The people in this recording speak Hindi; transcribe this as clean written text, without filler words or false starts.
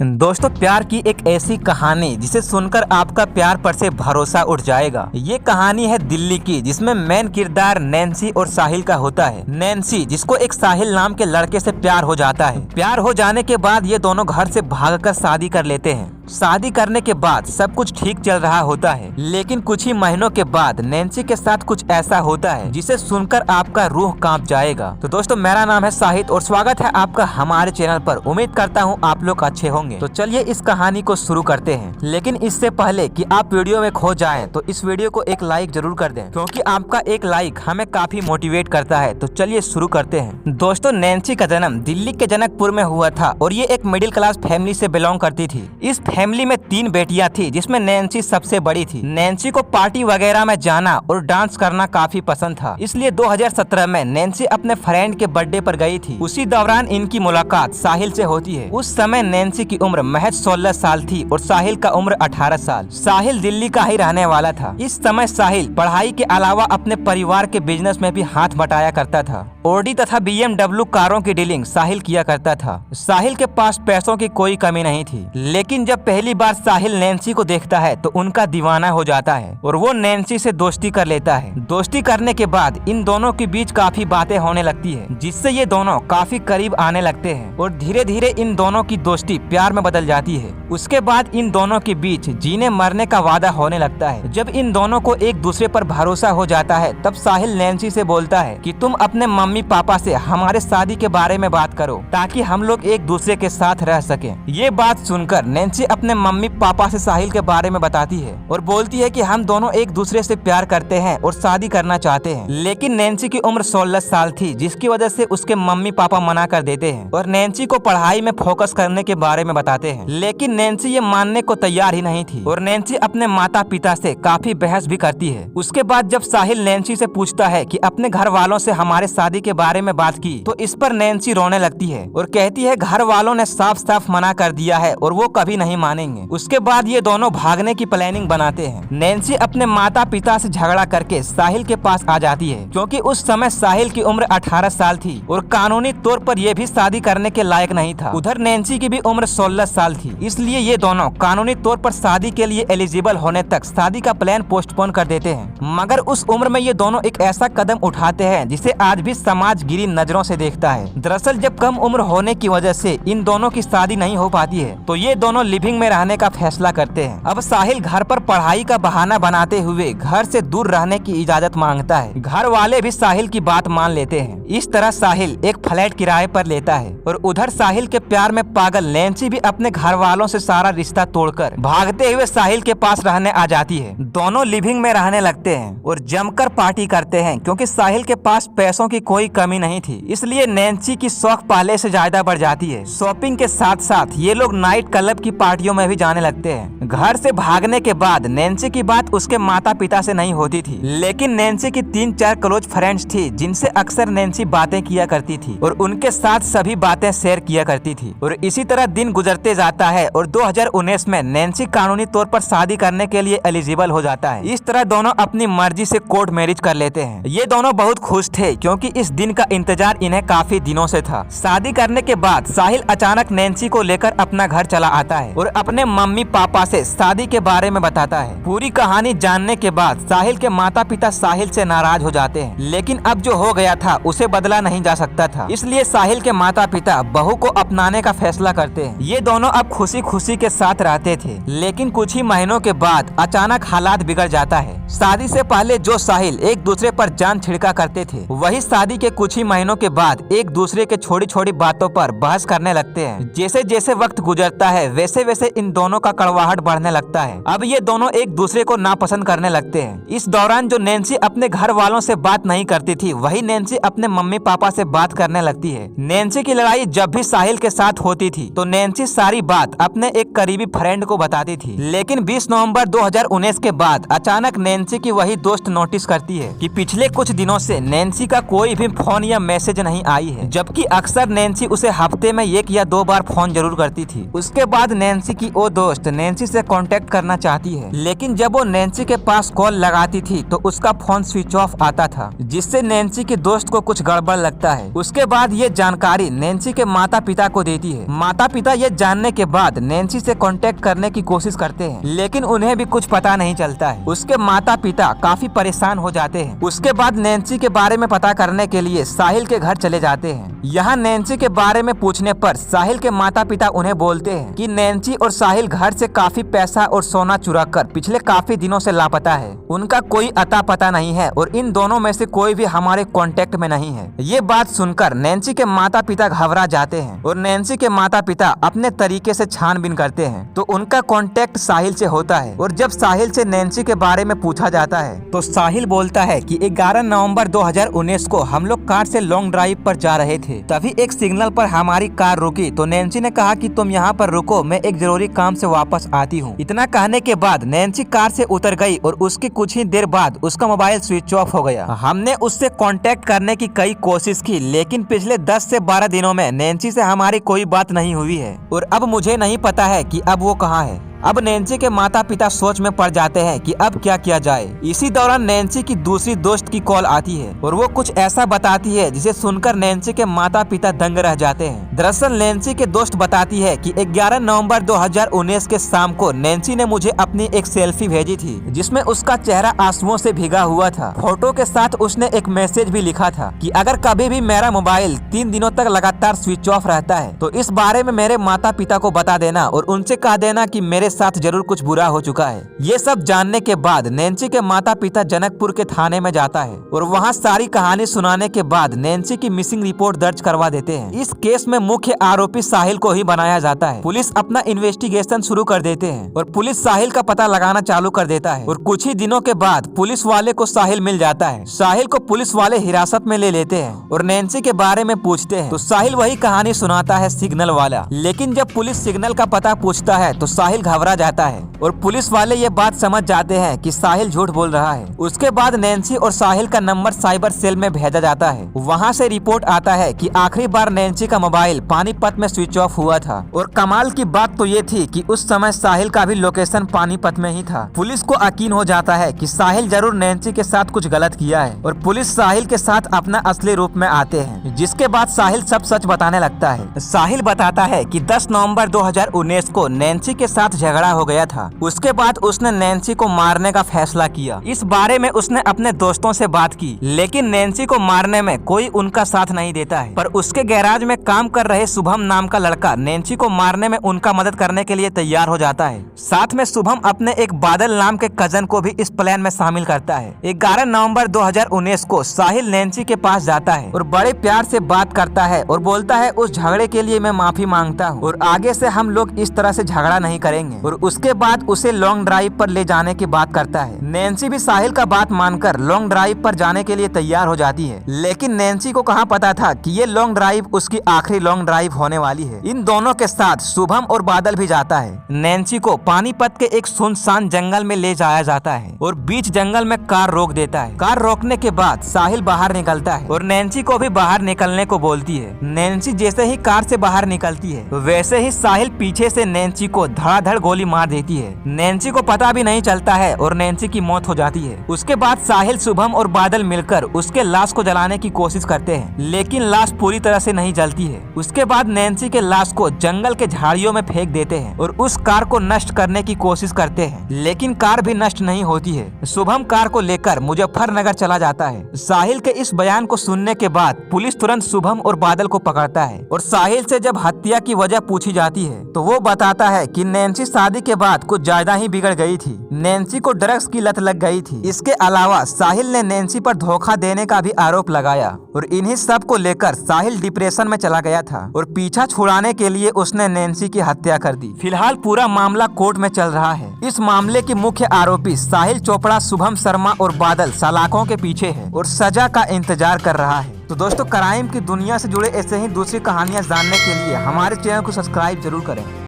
दोस्तों, प्यार की एक ऐसी कहानी जिसे सुनकर आपका प्यार पर से भरोसा उठ जाएगा। ये कहानी है दिल्ली की, जिसमें मेन किरदार नैन्सी और साहिल का होता है। नैन्सी, जिसको एक साहिल नाम के लड़के से प्यार हो जाता है। प्यार हो जाने के बाद ये दोनों घर से भागकर शादी कर लेते हैं। शादी करने के बाद सब कुछ ठीक चल रहा होता है, लेकिन कुछ ही महीनों के बाद नैन्सी के साथ कुछ ऐसा होता है जिसे सुनकर आपका रूह कांप जाएगा। तो दोस्तों, मेरा नाम है साहिद और स्वागत है आपका हमारे चैनल पर। उम्मीद करता हूँ आप लोग अच्छे होंगे। तो चलिए इस कहानी को शुरू करते हैं, लेकिन इससे पहले कि आप वीडियो में खो जाएं तो इस वीडियो को एक लाइक जरूर कर दें, क्योंकि आपका एक लाइक हमें काफी मोटिवेट करता है। तो चलिए शुरू करते हैं। दोस्तों, नैन्सी का जन्म दिल्ली के जनकपुर में हुआ था और ये एक मिडिल क्लास फैमिली से बिलोंग करती थी। इस फैमिली में 3 बेटियां थी, जिसमें नैन्सी सबसे बड़ी थी। नैन्सी को पार्टी वगैरह में जाना और डांस करना काफी पसंद था, इसलिए 2017 में नैन्सी अपने फ्रेंड के बर्थडे पर गई थी। उसी दौरान इनकी मुलाकात साहिल से होती है। उस समय नैन्सी की उम्र महज 16 साल थी और साहिल का उम्र 18 साल। साहिल दिल्ली का ही रहने वाला था। इस समय साहिल पढ़ाई के अलावा अपने परिवार के बिजनेस में भी हाथ बटाया करता था। ऑडी तथा BMW कारों की डीलिंग साहिल किया करता था। साहिल के पास पैसों की कोई कमी नहीं थी, लेकिन जब पहली बार साहिल नैन्सी को देखता है तो उनका दीवाना हो जाता है और वो नैन्सी से दोस्ती कर लेता है। दोस्ती करने के बाद इन दोनों के बीच काफी बातें होने लगती है, जिससे ये दोनों काफी करीब आने लगते हैं और धीरे धीरे इन दोनों की दोस्ती प्यार में बदल जाती है। उसके बाद इन दोनों के बीच जीने मरने का वादा होने लगता है। जब इन दोनों को एक दूसरे पर भरोसा हो जाता है, तब साहिल नैन्सी से बोलता है कि तुम अपने मम्मी पापा से हमारे शादी के बारे में बात करो, ताकि हम लोग एक दूसरे के साथ रह सकें। ये बात सुनकर नैन्सी अपने मम्मी पापा से साहिल के बारे में बताती है और बोलती है कि हम दोनों एक दूसरे से प्यार करते हैं और शादी करना चाहते हैं। लेकिन नैन्सी की उम्र 16 साल थी, जिसकी वजह से उसके मम्मी पापा मना कर देते हैं और नैन्सी को पढ़ाई में फोकस करने के बारे में बताते हैं। लेकिन नैन्सी ये मानने को तैयार ही नहीं थी और नैन्सी अपने माता पिता से काफी बहस भी करती है। उसके बाद जब साहिल नैन्सी से पूछता है कि अपने घर वालों से हमारे शादी के बारे में बात की, तो इस पर नैन्सी रोने लगती है और कहती है घर वालों ने साफ साफ मना कर दिया है और वो कभी नहीं मानेंगे। उसके बाद ये दोनों भागने की प्लानिंग बनाते हैं। नैन्सी अपने माता पिता से झगड़ा करके साहिल के पास आ जाती है, क्योंकि उस समय साहिल की उम्र 18 साल थी और कानूनी तौर पर ये भी शादी करने के लायक नहीं था। उधर नैन्सी की भी उम्र 16 साल थी, इसलिए ये दोनों कानूनी तौर पर शादी के लिए एलिजिबल होने तक शादी का प्लान पोस्टपोन कर देते हैं। मगर उस उम्र में ये दोनों एक ऐसा कदम उठाते हैं जिसे आज भी समाज गिरी नजरों से देखता है। दरअसल जब कम उम्र होने की वजह से इन दोनों की शादी नहीं हो पाती है, तो ये दोनों लिविंग में रहने का फैसला करते हैं। अब साहिल घर पर पढ़ाई का बहाना बनाते हुए घर से दूर रहने की इजाजत मांगता है। घर वाले भी साहिल की बात मान लेते हैं। इस तरह साहिल एक फ्लैट किराए पर लेता है और उधर साहिल के प्यार में पागल नैन्सी भी अपने घर वालों से सारा रिश्ता तोड़कर भागते हुए साहिल के पास रहने आ जाती है। दोनों लिविंग में रहने लगते हैं और जमकर पार्टी करते हैं, क्योंकि साहिल के पास पैसों की कोई कमी नहीं थी। इसलिए नैन्सी की शौक पहले से ज्यादा बढ़ जाती है। शॉपिंग के साथ साथ ये लोग नाइट क्लब की पार्टियों में भी जाने लगते हैं। घर से भागने के बाद नैन्सी की बात उसके माता पिता से नहीं होती थी, लेकिन नैन्सी की 3-4 क्लोज फ्रेंड्स थी, जिनसे अक्सर नैन्सी बातें किया करती थी और उनके साथ सभी बातें शेयर किया करती थी। और इसी तरह दिन गुजरते जाता है और 2019 में नैन्सी कानूनी तौर पर शादी करने के लिए एलिजिबल हो जाता है। इस तरह दोनों अपनी मर्जी से कोर्ट मैरिज कर लेते हैं। ये दोनों बहुत खुश थे, क्योंकि इस दिन का इंतजार इन्हें काफी दिनों से था। शादी करने के बाद साहिल अचानक नैन्सी को लेकर अपना घर चला आता है और अपने मम्मी पापा से शादी के बारे में बताता है। पूरी कहानी जानने के बाद साहिल के माता पिता साहिल से नाराज हो जाते हैं, लेकिन अब जो हो गया था उसे बदला नहीं जा सकता था। इसलिए साहिल के माता पिता बहू को अपनाने का फैसला करते हैं। ये दोनों अब खुशी खुशी के साथ रहते थे, लेकिन कुछ ही महीनों के बाद अचानक हालात बिगड़ जाता है। शादी से पहले जो साहिल एक दूसरे पर जान छिड़का करते थे, वही शादी के कुछ ही महीनों के बाद एक दूसरे के छोटी छोटी बातों पर बहस करने लगते हैं। जैसे जैसे वक्त गुजरता है, वैसे वैसे इन दोनों का कड़वाहट बढ़ने लगता है। अब ये दोनों एक दूसरे को नापसंद करने लगते हैं। इस दौरान जो नैन्सी अपने घर वालों से बात नहीं करती थी, वही नैन्सी अपने मम्मी पापा से बात करने लगती है। नैन्सी की लड़ाई जब भी साहिल के साथ होती थी, तो नैन्सी सारी बात अपने एक करीबी फ्रेंड को बताती थी। लेकिन 20 नवंबर 2019 के बाद अचानक नैन्सी नैन्सी की वही दोस्त नोटिस करती है कि पिछले कुछ दिनों से नैन्सी का कोई भी फोन या मैसेज नहीं आई है, जबकि अक्सर नैन्सी उसे हफ्ते में 1 या 2 बार फोन जरूर करती थी। उसके बाद नैन्सी की वो दोस्त नैन्सी से कांटेक्ट करना चाहती है, लेकिन जब वो नैन्सी के पास कॉल लगाती थी तो उसका फोन स्विच ऑफ आता था, जिससे नैन्सी की दोस्त को कुछ गड़बड़ लगता है। उसके बाद ये जानकारी नैन्सी के माता पिता को देती है। माता पिता ये जानने के बाद नैन्सी से कांटेक्ट करने की कोशिश करते हैं, लेकिन उन्हें भी कुछ पता नहीं चलता है। उसके माता पिता काफी परेशान हो जाते हैं। उसके बाद नैन्सी के बारे में पता करने के लिए साहिल के घर चले जाते हैं। यहाँ नैन्सी के बारे में पूछने पर साहिल के माता पिता उन्हें बोलते हैं कि नैन्सी और साहिल घर से काफी पैसा और सोना चुरा कर पिछले काफी दिनों से लापता है। उनका कोई अता पता नहीं है और इन दोनों में से कोई भी हमारे कांटेक्ट में नहीं है। ये बात सुनकर नैन्सी के माता पिता घबरा जाते हैं और नैन्सी के माता पिता अपने तरीके से छानबीन करते हैं तो उनका कांटेक्ट साहिल से होता है। और जब साहिल से नैन्सी के बारे में पूछा जाता है तो साहिल बोलता है कि 11 नवंबर 2019 को हम लोग कार से लॉन्ग ड्राइव पर जा रहे थे, तभी एक सिग्नल पर हमारी कार रुकी तो नैन्सी ने कहा कि तुम यहाँ पर रुको, मैं एक जरूरी काम से वापस आती हूँ। इतना कहने के बाद नैन्सी कार से उतर गई और उसकी कुछ ही देर बाद उसका मोबाइल स्विच ऑफ हो गया। हमने उससे कांटेक्ट करने की कई कोशिश की, लेकिन पिछले 10 से 12 दिनों में नैन्सी से हमारी कोई बात नहीं हुई है और अब मुझे नहीं पता है कि अब वो कहाँ है। अब नैन्सी के माता पिता सोच में पड़ जाते हैं कि अब क्या किया जाए। इसी दौरान नैन्सी की दूसरी दोस्त की कॉल आती है और वो कुछ ऐसा बताती है जिसे सुनकर नैन्सी के माता पिता दंग रह जाते हैं। दरअसल नैन्सी के दोस्त बताती है कि 11 नवंबर 2019 के शाम को नैन्सी ने मुझे अपनी एक सेल्फी भेजी थी, जिसमें उसका चेहरा आंसुओं से भीगा हुआ था। फोटो के साथ उसने एक मैसेज भी लिखा था कि अगर कभी भी मेरा मोबाइल 3 दिनों तक लगातार स्विच ऑफ रहता है तो इस बारे में मेरे माता पिता को बता देना और उनसे कह देना कि मेरे साथ जरूर कुछ बुरा हो चुका है। ये सब जानने के बाद नैन्सी के माता पिता जनकपुर के थाने में जाता है और वहाँ सारी कहानी सुनाने के बाद नैन्सी की मिसिंग रिपोर्ट दर्ज करवा देते हैं। इस केस में मुख्य आरोपी साहिल को ही बनाया जाता है। पुलिस अपना इन्वेस्टिगेशन शुरू कर देते हैं और पुलिस साहिल का पता लगाना चालू कर देता है और कुछ ही दिनों के बाद पुलिस वाले को साहिल मिल जाता है। साहिल को पुलिस वाले हिरासत में ले लेते हैं और नैन्सी के बारे में पूछते हैं तो साहिल वही कहानी सुनाता है, सिग्नल वाला। लेकिन जब पुलिस सिग्नल का पता पूछता है तो साहिल घबरा जाता है और पुलिस वाले ये बात समझ जाते हैं कि साहिल झूठ बोल रहा है। उसके बाद नैन्सी और साहिल का नंबर साइबर सेल में भेजा जाता है। वहाँ से रिपोर्ट आता है कि आखिरी बार नैन्सी का मोबाइल पानीपत में स्विच ऑफ हुआ था और कमाल की बात तो ये थी कि उस समय साहिल का भी लोकेशन पानीपत में ही था। पुलिस को यकीन हो जाता है कि साहिल जरूर नैन्सी के साथ कुछ गलत किया है और पुलिस साहिल के साथ अपना असली रूप में आते हैं, जिसके बाद साहिल सब सच बताने लगता है। साहिल बताता है कि 10 नवंबर 2019 को नैन्सी के साथ झगड़ा हो गया था। उसके बाद उसने नैन्सी को मारने का फैसला किया। इस बारे में उसने अपने दोस्तों से बात की, लेकिन नैन्सी को मारने में कोई उनका साथ नहीं देता है। पर उसके गैराज में काम कर रहे शुभम नाम का लड़का नैन्सी को मारने में उनका मदद करने के लिए तैयार हो जाता है। साथ में शुभम अपने एक बादल नाम के कजन को भी इस प्लान में शामिल करता है। 11 नवंबर 2019 को साहिल नैन्सी के पास जाता है और बड़े प्यार से बात करता है और बोलता है उस झगड़े के लिए मैं माफी मांगता हूँ और आगे से हम लोग इस तरह से झगड़ा नहीं करेंगे, और उसके बाद उसे लॉन्ग ड्राइव पर ले जाने की बात करता है। नैन्सी भी साहिल का बात मानकर लॉन्ग ड्राइव पर जाने के लिए तैयार हो जाती है, लेकिन नैन्सी को कहाँ पता था कि ये लॉन्ग ड्राइव उसकी आखिरी लॉन्ग ड्राइव होने वाली है। इन दोनों के साथ शुभम और बादल भी जाता है। नैन्सी को पानीपत के एक सुनसान जंगल में ले जाया जाता है और बीच जंगल में कार रोक देता है। कार रोकने के बाद साहिल बाहर निकलता है और नैन्सी को भी बाहर निकलने को बोलती है। नैन्सी जैसे ही कार से बाहर निकलती है वैसे ही साहिल पीछे से नैन्सी को धड़ाधड़ गोली मार देती है। नैन्सी को पता भी नहीं चलता है और नैन्सी की मौत हो जाती है। उसके बाद साहिल, शुभम और बादल मिलकर उसके लाश को जलाने की कोशिश करते हैं, लेकिन लाश पूरी तरह से नहीं जलती है। उसके बाद नैन्सी के लाश को जंगल के झाड़ियों में फेंक देते हैं और उस कार को नष्ट करने की कोशिश करते हैं, लेकिन कार भी नष्ट नहीं होती है। शुभम कार को लेकर मुजफ्फरनगर चला जाता है। साहिल के इस बयान को सुनने के बाद पुलिस तुरंत शुभम और बादल को पकड़ता है और साहिल से जब हत्या की वजह पूछी जाती है तो वो बताता है कि नैन्सी शादी के बाद कुछ ज्यादा ही बिगड़ गई थी। नैन्सी को ड्रग्स की लत लग गई थी। इसके अलावा साहिल ने नैन्सी पर धोखा देने का भी आरोप लगाया और इन्हीं सब को लेकर साहिल डिप्रेशन में चला गया था और पीछा छुड़ाने के लिए उसने नैन्सी की हत्या कर दी। फिलहाल पूरा मामला कोर्ट में चल रहा है। इस मामले के मुख्य आरोपी साहिल चोपड़ा, शुभम शर्मा और बादल सलाखों के पीछे है और सजा का इंतजार कर रहा है। तो दोस्तों, क्राइम की दुनिया से जुड़े ऐसे ही दूसरी कहानियां जानने के लिए हमारे चैनल को सब्सक्राइब जरूर करें।